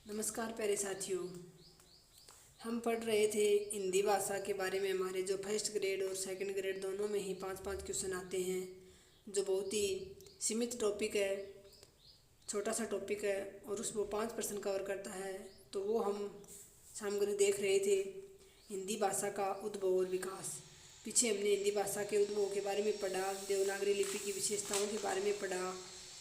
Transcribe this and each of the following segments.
नमस्कार प्यारे साथियों। हम पढ़ रहे थे हिंदी भाषा के बारे में। हमारे जो फर्स्ट ग्रेड और सेकंड ग्रेड दोनों में ही 5-5 क्वेश्चन आते हैं, जो बहुत ही सीमित टॉपिक है, छोटा सा टॉपिक है और उसको 5% कवर करता है। तो वो हम सामग्री देख रहे थे, हिंदी भाषा का उद्भव और विकास। पीछे हमने हिंदी भाषा के उद्भव के बारे में पढ़ा, देवनागरी लिपि की विशेषताओं के बारे में पढ़ा।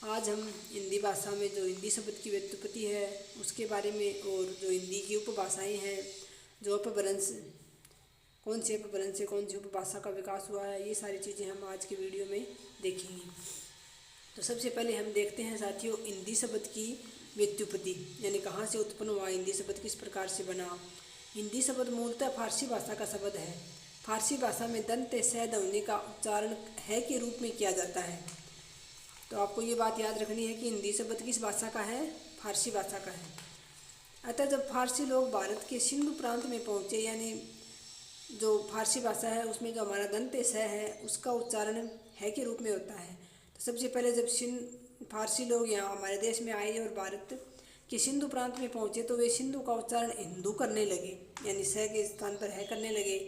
आज हम हिंदी भाषा में जो हिंदी शब्द की व्युत्पत्ति है उसके बारे में, और जो हिंदी की उपभाषाएं हैं, जो अपभ्रंश, कौन से अपभ्रंश से कौन सी उपभाषा का विकास हुआ है, ये सारी चीज़ें हम आज के वीडियो में देखेंगे। तो सबसे पहले हम देखते हैं साथियों हिंदी शब्द की व्युत्पत्ति, यानी कहाँ से उत्पन्न हुआ, हिंदी शब्द किस प्रकार से बना। हिंदी शब्द मूलतः फारसी भाषा का शब्द है। फारसी भाषा में दंत स ध्वनि का उच्चारण है के रूप में किया जाता है। तो आपको ये बात याद रखनी है कि हिंदी शब्द किस भाषा का है, फारसी भाषा का है। अतः जब फारसी लोग भारत के सिंधु प्रांत में पहुँचे, यानी जो फारसी भाषा है उसमें जो हमारा दंत स है उसका उच्चारण है के रूप में होता है। तो सबसे पहले जब फारसी लोग यहाँ हमारे देश में आए और भारत के सिंधु प्रांत में पहुँचे तो वे सिंधु का उच्चारण हिंदू करने लगे, यानी स के स्थान पर है करने लगे।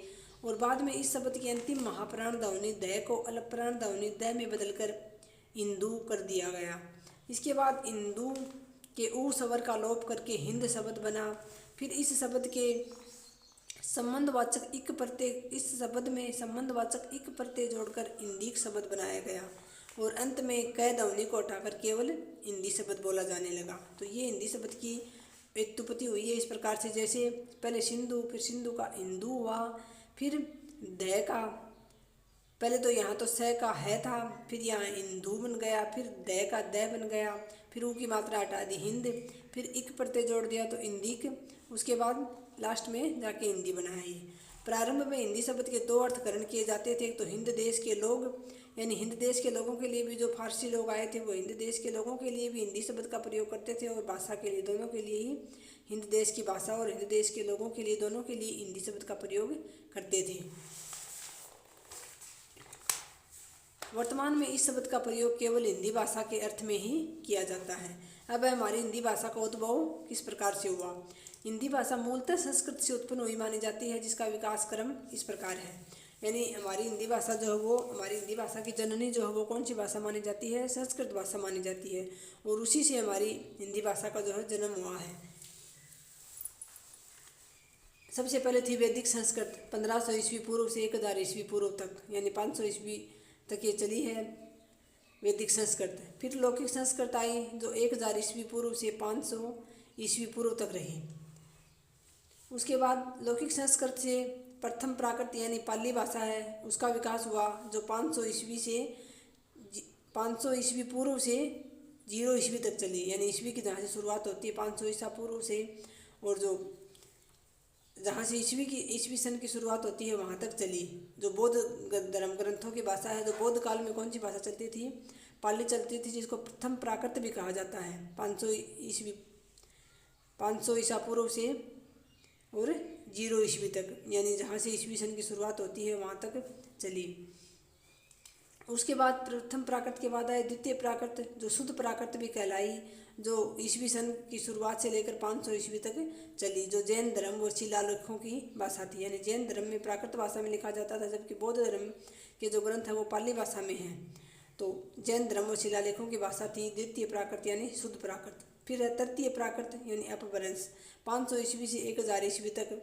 और बाद में इस शब्द की अंतिम महाप्राण ध्वनि द को अल्पप्राण ध्वनि द में बदलकर हिंदू कर दिया गया। इसके बाद हिंदू के ऊ स्वर का लोप करके हिंद शब्द बना। फिर इस शब्द के संबंधवाचक इक प्रत्यय, इस शब्द में संबंधवाचक इक प्रत्यय जोड़कर हिंदी शब्द बनाया गया और अंत में क ध्वनि को हटाकर केवल हिंदी शब्द बोला जाने लगा। तो ये हिंदी शब्द की व्युत्पत्ति हुई है इस प्रकार से, जैसे पहले सिंधु, फिर सिंधु का हिंदू हुआ, फिर द का, पहले तो यहाँ तो स का है था, फिर यहाँ हिंदू बन गया, फिर द का द बन गया, फिर ऊ की मात्रा हटा दी हिंद, फिर इक प्रत्यय जोड़ दिया तो हिंदीक, उसके बाद लास्ट में जाके हिंदी बनाया। ये प्रारंभ में हिंदी शब्द के दो अर्थकरण किए जाते थे। एक तो हिंद देश के लोग, यानी हिंद देश के लोगों के लिए भी, जो फारसी लोग आए थे वो हिंद देश के लोगों के लिए भी हिंदी शब्द का प्रयोग करते थे, और भाषा के लिए दोनों के लिए ही, हिंद देश की भाषा और हिंद देश के लोगों के लिए दोनों के लिए हिंदी शब्द का प्रयोग करते थे। वर्तमान में इस शब्द का प्रयोग केवल हिंदी भाषा के अर्थ में ही किया जाता है। अब हमारी हिंदी भाषा का उद्भव किस प्रकार से हुआ। हिंदी भाषा मूलतः संस्कृत से उत्पन्न हुई मानी जाती है, जिसका विकास क्रम इस प्रकार है। यानी हमारी हिंदी भाषा जो है वो, हमारी हिंदी भाषा की जननी जो है वो कौन सी भाषा मानी जाती है, संस्कृत भाषा मानी जाती है, और उसी से हमारी हिंदी भाषा का जो है जन्म हुआ है। सबसे पहले थी वैदिक संस्कृत, 1500 ईस्वी पूर्व से 1000 ईस्वी पूर्व तक, यानी 500 ईस्वी तक ये चली है वैदिक संस्कृत। फिर लौकिक संस्कृत आई जो 1000 ईस्वी पूर्व से 500 ईस्वी पूर्व तक रही। उसके बाद लौकिक संस्कृत से प्रथम प्राकृत यानी पाली भाषा है उसका विकास हुआ, जो 500 ईस्वी पूर्व से 0 ईस्वी तक चली, यानी ईस्वी की जहाँ से शुरुआत होती है 500 ईसा पूर्व से, और जो जहाँ से ईस्वी सन की शुरुआत होती है वहाँ तक चली। जो बौद्ध धर्म ग्रंथों की भाषा है, जो बौद्ध काल में कौन सी भाषा चलती थी, पाली चलती थी, जिसको प्रथम प्राकृत भी कहा जाता है। 500 ईसा पूर्व से और 0 ईस्वी तक, यानी जहाँ से ईस्वी सन की शुरुआत होती है वहाँ तक चली। उसके बाद प्रथम प्राकृत के बाद आए द्वितीय प्राकृत, जो शुद्ध प्राकृत भी कहलाई, जो ईस्वी सन की शुरुआत से लेकर 500 ईस्वी तक चली, जो जैन धर्म और शिलालेखों की भाषा थी। यानी जैन धर्म में प्राकृत भाषा में लिखा जाता था, जबकि बौद्ध धर्म के जो ग्रंथ है वो पाली भाषा में हैं। तो जैन धर्म और शिलालेखों की भाषा थी द्वितीय प्राकृत यानी शुद्ध प्राकृत। फिर है तृतीय प्राकृत यानी अपभ्रंश, 500 ईस्वी से 1000 ईस्वी तक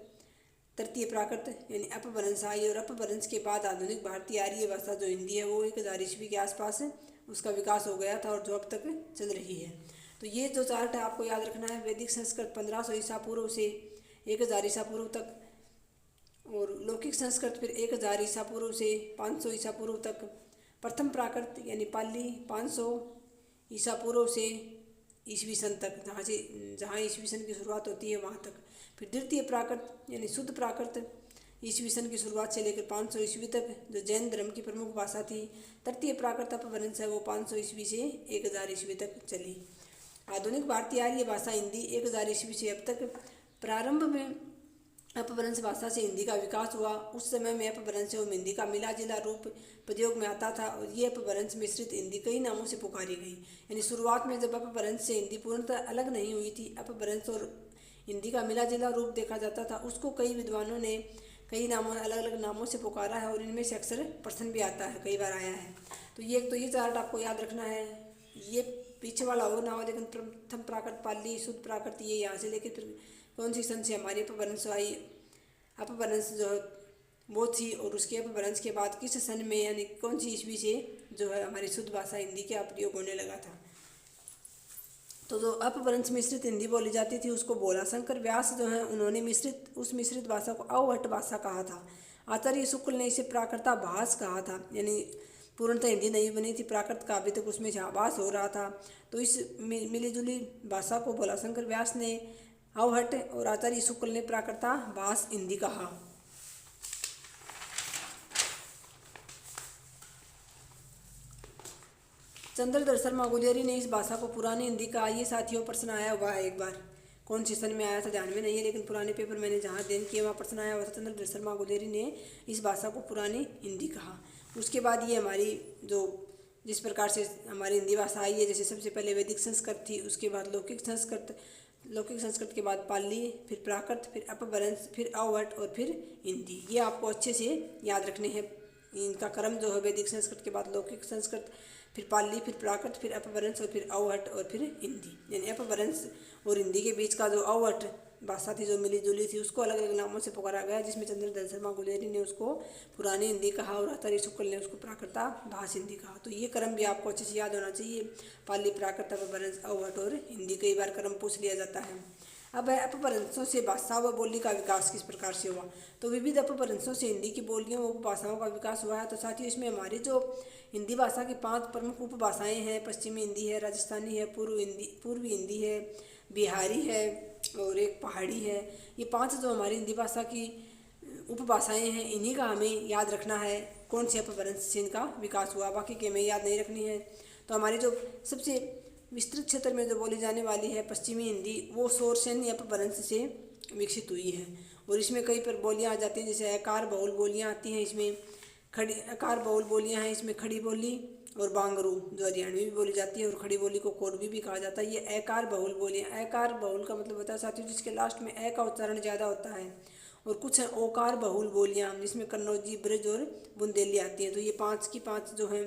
तृतीय प्राकृत यानी अपभ्रंश आई, और अपभ्रंश के बाद आधुनिक भारतीय आर्य भाषा जो हिंदी है वो 1000 ईस्वी के आसपास उसका विकास हो गया था, और जो अब तक चल रही है। तो ये जो चार्ट है आपको याद रखना है। वैदिक संस्कृत 1500 ईसा पूर्व से 1000 ईसा पूर्व तक, और लौकिक संस्कृत फिर 1000 ईसा पूर्व से 500 ईसा पूर्व तक। प्रथम प्राकृत यानी पाली 500 ईसा पूर्व से ईस्वी सन तक, जहाँ ईस्वी सन की शुरुआत होती है वहाँ तक। फिर द्वितीय प्राकृत यानी शुद्ध प्राकृत ईस्वी सन की शुरुआत से लेकर 500 ईस्वी तक, जो जैन धर्म की प्रमुख भाषा थी। तृतीय प्राकृत अपभ्रंश है वो 500 ईस्वी से 1000 ईस्वी तक चली। आधुनिक भारतीय आर्य भाषा हिंदी 1000 ईस्वी से अब तक। प्रारंभ में अपभ्रंश भाषा से हिंदी का विकास हुआ। उस समय में अपभ्रंश एवं हिंदी का मिला जुला रूप प्रयोग में आता था, और ये अपभ्रंश मिश्रित हिंदी कई नामों से पुकारी गई। यानी शुरुआत में जब अपभ्रंश से हिंदी पूर्णतः अलग नहीं हुई थी, अपभ्रंश और हिंदी का मिला जुला रूप देखा जाता था, उसको कई विद्वानों ने कई नामों अलग अलग नामों से पुकारा है और इनमें से अक्सर प्रश्न भी आता है, कई बार आया है। तो ये चार्ट आपको याद रखना है। ये पीछे वाला और नाम है, लेकिन प्रथम प्राकृत पाली शुद्ध प्राकृत ये यहाँ से लेकर फिर कौन सी सन से हमारी अपभ्रंश आई, अपभ्रंश जो वो थी, और उसके अपभ्रंश के बाद किस सन में यानी कौन सी ईस्वी से जो है हमारी शुद्ध भाषा हिंदी का प्रयोग होने लगा था। तो जो अपभ्रंश मिश्रित हिंदी बोली जाती थी उसको बोलाशंकर व्यास जो है उन्होंने उस मिश्रित भाषा को अवहट भाषा कहा था। आचार्य शुक्ल ने इसे प्राकृता भाष कहा था, यानी पूर्णतः हिंदी नहीं बनी थी, प्राकृत का अभी तक उसमें आभास हो रहा था। तो इस मिली जुली भाषा को बोलाशंकर व्यास ने अवहट और आचार्य शुक्ल ने प्राकृता भाष हिंदी कहा। चंद्रधर शर्मा गुलेरी ने इस भाषा को पुरानी हिंदी कहा। ये साथियों प्रश्न आया हुआ है एक बार, कौन से सन में आया था ध्यान में नहीं है, लेकिन पुराने पेपर मैंने जहाँ अध्ययन किया वहाँ प्रश्न आया हुआ था। चंद्रधर शर्मा गुलेरी ने इस भाषा को पुरानी हिंदी कहा। उसके बाद ये हमारी जो जिस प्रकार से हमारी हिंदी भाषा आई है, जैसे सबसे पहले वैदिक संस्कृत थी, उसके बाद लौकिक संस्कृत के बाद पाली, फिर प्राकृत, फिर अपभ्रंश, फिर अवहट और फिर हिंदी। ये आपको अच्छे से याद रखने हैं। इनका क्रम जो है वैदिक संस्कृत के बाद लौकिक संस्कृत, फिर पाली, फिर प्राकृत, फिर अपभ्रंश और फिर अवहट और फिर हिंदी। यानी अपभ्रंश और हिंदी के बीच का जो अवहट भाषा थी जो मिली जुली थी उसको अलग अलग नामों से पुकारा गया, जिसमें चंद्रधर शर्मा गुलेरी ने उसको पुरानी हिंदी कहा और आचार्य शुक्ल ने उसको प्राकृता भाष हिंदी कहा। तो ये क्रम भी आपको अच्छे से याद होना चाहिए, पाली, प्राकृत, अपभ्रंश, अवहट और हिंदी। कई बार क्रम पूछ लिया जाता है। अब है अपभ्रंशों से भाषा व बोली का विकास किस प्रकार से हुआ। तो विविध अपभ्रंशों से हिंदी की बोलियों व उपभाषाओं का विकास हुआ है। तो साथियों इसमें हमारी जो हिंदी भाषा की 5 प्रमुख उपभाषाएं हैं, पश्चिमी हिंदी है, राजस्थानी है, पूर्वी हिंदी है, बिहारी है और एक पहाड़ी है। ये 5 जो हमारी हिंदी भाषा की उपभाषाएं हैं, इन्हीं का हमें याद रखना है कौन से अपभ्रंश से इनका विकास हुआ, बाकी के हमें याद नहीं रखनी है। तो हमारी जो सबसे विस्तृत क्षेत्र में जो बोली जाने वाली है पश्चिमी हिंदी, वो शोरसेनी अपभ्रंश से विकसित हुई है और इसमें कई पर बोलियाँ आ जाती हैं, जैसे आकार बहुल बोलियाँ आती हैं, इसमें खड़ी आकार बहुल बोलियाँ हैं, इसमें खड़ी बोली और बांगरू जो हरियाणवी भी बोली जाती है और खड़ी बोली को कोरवी भी कहा जाता है। ये आकार बहुल बोलियाँ, आकार बहुल का मतलब होता है साथियों जिसके लास्ट में ए का उच्चारण ज़्यादा होता है, और कुछ है ओकार बहुल बोलियाँ जिसमें कन्नौजी, ब्रज और बुंदेली आती हैं। तो ये 5 की 5 जो हैं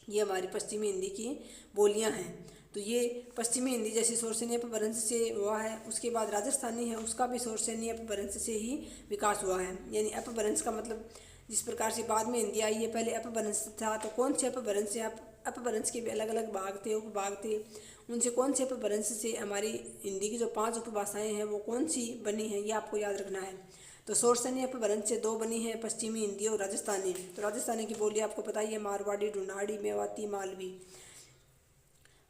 ये हमारी पश्चिमी हिंदी की बोलियाँ हैं। तो ये पश्चिमी हिंदी जैसे शोरसेनी अपभ्रंश से हुआ है। उसके बाद राजस्थानी है, उसका भी शोरसेनी अपभ्रंश से ही विकास हुआ है। यानी अपभ्रंश का मतलब जिस प्रकार से बाद में हिंदी आई है, पहले अपभ्रंश था। तो कौन से अपभ्रंश से अपभ्रंश के भी अलग अलग भाग थे, उपभाग थे, उनसे कौन से अपभ्रंश से हमारी हिंदी की जो 5 उपभाषाएँ हैं वो कौन सी बनी हैं, ये आपको याद रखना है। तो शोरसेनी अपभ्रंश से 2 बनी है, पश्चिमी हिंदी और राजस्थानी। तो राजस्थानी की बोली आपको पता ही है, मारवाड़ी, ढूंढाड़ी, मेवाती, मालवी।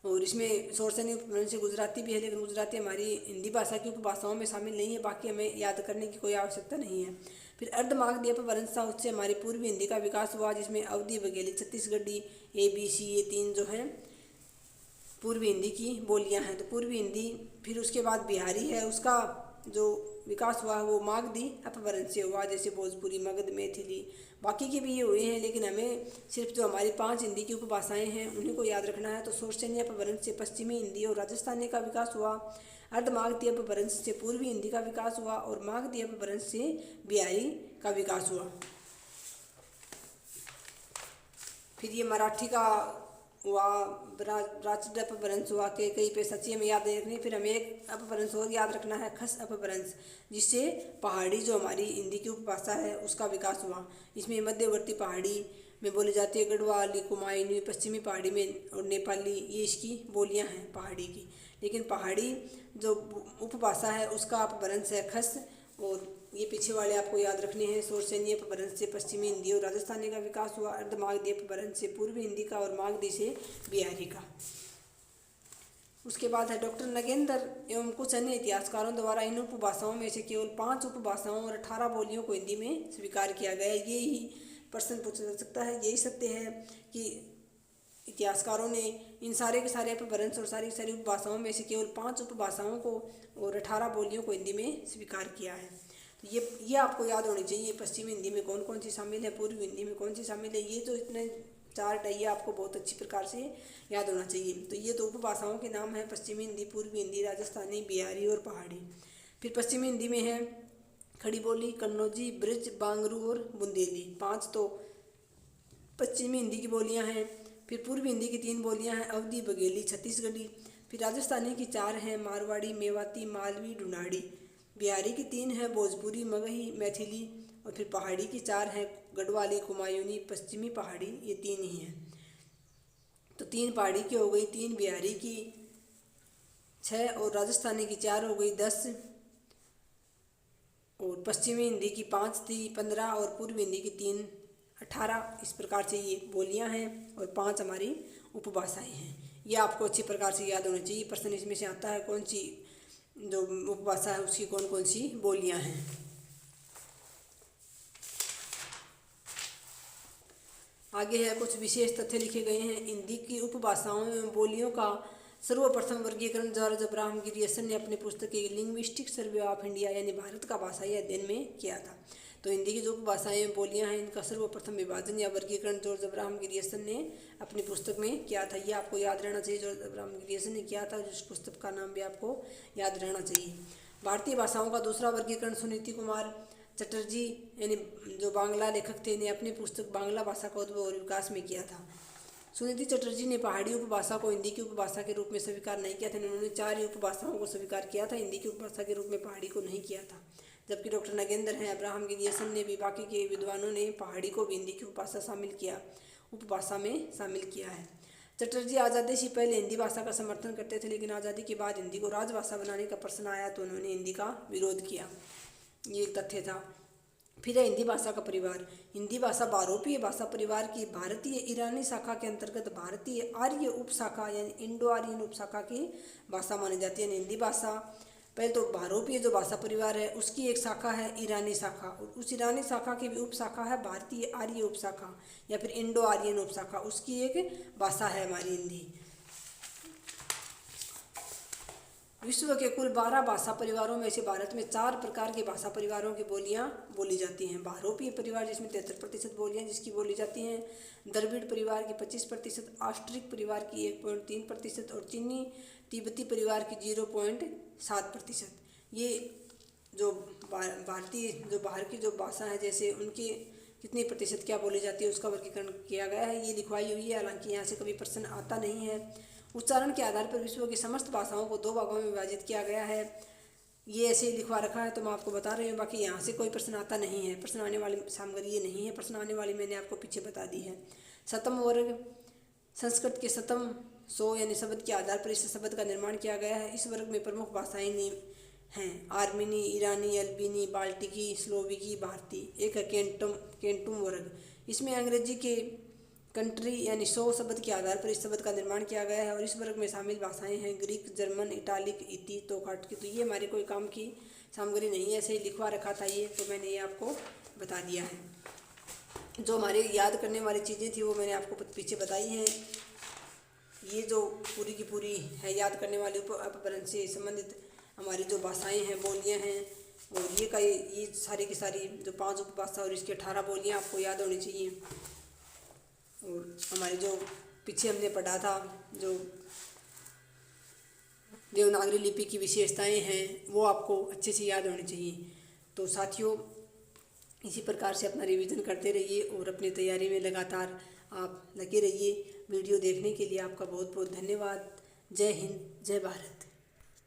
और इसमें शोरसेनी उपभ्रंश से गुजराती भी है, लेकिन गुजराती हमारी हिंदी भाषा की उपभाषाओं में शामिल नहीं है, बाकी हमें याद करने की कोई आवश्यकता नहीं है। फिर अर्धमागधी अपभ्रंश था, उससे हमारी पूर्वी हिंदी का विकास हुआ, जिसमें अवधी, बघेली, छत्तीसगढ़ी, ABC ये 3 जो हैं पूर्वी हिंदी की बोलियां हैं। तो पूर्वी हिंदी, फिर उसके बाद बिहारी है, उसका जो विकास हुआ वो मागधी अपभ्रंश से हुआ, जैसे भोजपुरी, मगध, मैथिली, बाकी के भी ये हुए हैं, लेकिन हमें सिर्फ जो हमारी 5 हिंदी की उपभाषाएं हैं उन्हीं को याद रखना है। तो शोरसेनी अपभ्रंश से पश्चिमी हिंदी और राजस्थानी का विकास हुआ, अर्धमागधी अपभ्रंश से पूर्वी हिंदी का विकास हुआ और मागधी अपभ्रंश से बिहारी का विकास हुआ। फिर ये मराठी का हुआ, राजद अपभ्रंश हुआ, के कई पे सच्ची में याद नहीं रखनी। फिर हमें एक अपभ्रंश और याद रखना है, खस अपभ्रंश, जिससे पहाड़ी जो हमारी हिंदी की उपभाषा है उसका विकास हुआ। इसमें मध्यवर्ती पहाड़ी में बोली जाती है गढ़वाली, कुमायूनी, पश्चिमी पहाड़ी में और नेपाली, ये इसकी बोलियां हैं पहाड़ी की। लेकिन पहाड़ी जो उपभाषा है उसका अपभ्रंश है खस, और ये पीछे वाले आपको याद रखने हैं। शोरसेनी अपभ्रंश से पश्चिमी हिंदी और राजस्थानी का विकास हुआ, अर्धमागधी अपभ्रंश से पूर्वी हिंदी का और मागधी से बिहारी का। उसके बाद है डॉक्टर नगेंद्र एवं कुछ अन्य इतिहासकारों द्वारा इन उपभाषाओं में से केवल 5 उपभाषाओं और 18 बोलियों को हिंदी में स्वीकार किया गया। ये ही प्रश्न पूछा जा सकता है। यही सत्य है कि इतिहासकारों ने इन सारे के सारे अपभ्रंश और सारी सारी उपभाषाओं में से केवल 5 उपभाषाओं को और 18 बोलियों को हिंदी में स्वीकार किया है। तो ये आपको याद होनी चाहिए, पश्चिमी हिंदी में कौन कौन सी शामिल है, पूर्वी हिंदी में कौन सी शामिल है। ये जो इतने चार्ट है ये आपको बहुत अच्छी प्रकार से याद होना चाहिए। तो ये 2 उपभाषाओं के नाम हैं, पश्चिमी हिंदी, पूर्वी हिंदी, राजस्थानी, बिहारी और पहाड़ी। फिर पश्चिमी हिंदी में है खड़ी बोली, कन्नौजी, ब्रज, बांगरू और बुंदेली। 5 तो पश्चिमी हिंदी की बोलियां हैं। फिर पूर्वी हिंदी की 3 बोलियां हैं, अवधी, बघेली, छत्तीसगढ़ी। फिर राजस्थानी की 4 हैं, मारवाड़ी, मेवाती, मालवी, ढूंढाड़ी। बिहारी की 3 है, भोजपुरी, मगही, मैथिली। और फिर पहाड़ी की 4 हैं, गढ़वाली, कुमायूनी, पश्चिमी पहाड़ी। ये 3 ही हैं। तो 3 पहाड़ी की हो गई, 3 बिहारी की 6 और राजस्थानी की 4 हो गई 10 और पश्चिमी हिंदी की 5 थी 15 और पूर्वी हिंदी की 3 18। इस प्रकार से ये बोलियां हैं और 5 हमारी उपभाषाएं हैं। ये आपको अच्छी प्रकार से याद होना चाहिए। प्रश्न इसमें से आता है कौन सी जो उपभाषा है उसकी कौन कौन सी बोलियां हैं। आगे है कुछ विशेष तथ्य लिखे गए हैं। हिंदी की उपभाषाओं एवं बोलियों का सर्वप्रथम वर्गीकरण जॉर्ज अब्राहम गिरियसन ने अपनी पुस्तक लिंग्विस्टिक सर्वे ऑफ इंडिया यानी भारत का भाषाई अध्ययन में किया था। तो हिंदी की जो उपभाषाएं एवं बोलियां हैं इनका सर्वप्रथम विभाजन या वर्गीकरण जॉर्ज अब्राहम गिरियसन ने अपनी पुस्तक में किया था। ये आपको याद रहना चाहिए, जॉर्ज अब्राहम गिरियसन ने किया था। जिस पुस्तक का नाम भी आपको याद रहना चाहिए। भारतीय भाषाओं का दूसरा वर्गीकरण सुनीति कुमार चटर्जी यानी जो बांग्ला लेखक थे ने अपनी पुस्तक बांग्ला भाषा का उद्भव और विकास में किया था। सुनीति चटर्जी ने पहाड़ी उपभाषा को हिंदी की उपभाषा के रूप में स्वीकार नहीं किया था। उन्होंने 4 ही उपभाषाओं को स्वीकार किया था, हिंदी की उपभाषा के रूप में पहाड़ी को नहीं किया था। जबकि डॉक्टर नगेंद्र हैं, अब्राहम गिरियसन ने भी बाकी के विद्वानों ने पहाड़ी को भी हिंदी की उपभाषा में शामिल किया है। चटर्जी आज़ादी से पहले हिंदी भाषा का समर्थन करते थे, लेकिन आज़ादी के बाद हिंदी को राजभाषा बनाने का प्रश्न आया तो उन्होंने हिंदी का विरोध किया। ये एक तथ्य था। फिर है हिंदी भाषा का परिवार। हिंदी भाषा बहुरूपीय भाषा परिवार की भारतीय ईरानी शाखा के अंतर्गत भारतीय आर्य उपशाखा यानी इंडो आर्यन उपशाखा की भाषा मानी जाती है। हिंदी भाषा पहले तो बहुरूपीय जो भाषा परिवार है उसकी एक शाखा है ईरानी शाखा, और उस ईरानी शाखा की भी उपशाखा है भारतीय आर्य उपशाखा या फिर इंडो आर्यन उपशाखा, उसकी एक भाषा है हमारी हिंदी। विश्व के कुल 12 भाषा परिवारों में से भारत में 4 प्रकार के भाषा परिवारों की बोलियां बोली जाती हैं। बहुरूपीय परिवार जिसमें 73% बोलियां जिसकी बोली जाती हैं, द्रविड़ परिवार की 25%, ऑस्ट्रिक परिवार की 1.3% और चीनी तिब्बती परिवार की 0.7%। ये जो भारतीय जो बाहर की जो भाषा है जैसे उनके कितनी प्रतिशत क्या बोली जाती है उसका वर्गीकरण किया गया है। ये लिखवाई हुई है, हालांकि यहाँ से कभी प्रश्न आता नहीं है। उच्चारण के आधार पर विश्व की समस्त भाषाओं को 2 भागों में विभाजित किया गया है। ये ऐसे लिखवा रखा है तो मैं आपको बता रही हूँ, बाकी यहाँ से कोई प्रश्न आता नहीं है। प्रश्न आने वाली सामग्री ये नहीं है, प्रश्न आने वाली मैंने आपको पीछे बता दी है। शतम वर्ग संस्कृत के शतम 100 यानी शब्द के आधार पर इस शब्द का निर्माण किया गया है। इस वर्ग में प्रमुख भाषाएं हैं आर्मीनी, ईरानी, अल्बीनी, बाल्टिकी, स्लोविकी, भारतीय। एक है केंटुम वर्ग। इसमें अंग्रेजी के कंट्री यानी 100 शब्द के आधार पर इस शब्द का निर्माण किया गया है। और इस वर्ग में शामिल भाषाएं हैं ग्रीक, जर्मन, इटालिक, इती, तोकाटकी। तो ये हमारे कोई काम की सामग्री नहीं है, ऐसे ही लिखवा रखा था ये, तो मैंने ये आपको बता दिया है। जो हमारे याद करने वाली चीज़ें थी वो मैंने आपको पीछे बताई हैं। ये जो पूरी की पूरी है याद करने वाली अपभ्रंश से संबंधित हमारी जो भाषाएँ हैं, बोलियाँ हैं, और ये सारी की सारी जो 5 उपभाषा और इसके 18 बोलियाँ आपको याद होनी चाहिए। और हमारे जो पीछे हमने पढ़ा था जो देवनागरी लिपि की विशेषताएं हैं वो आपको अच्छे से याद होनी चाहिए। तो साथियों इसी प्रकार से अपना रिवीजन करते रहिए और अपनी तैयारी में लगातार आप लगे रहिए। वीडियो देखने के लिए आपका बहुत बहुत धन्यवाद। जय हिंद, जय भारत।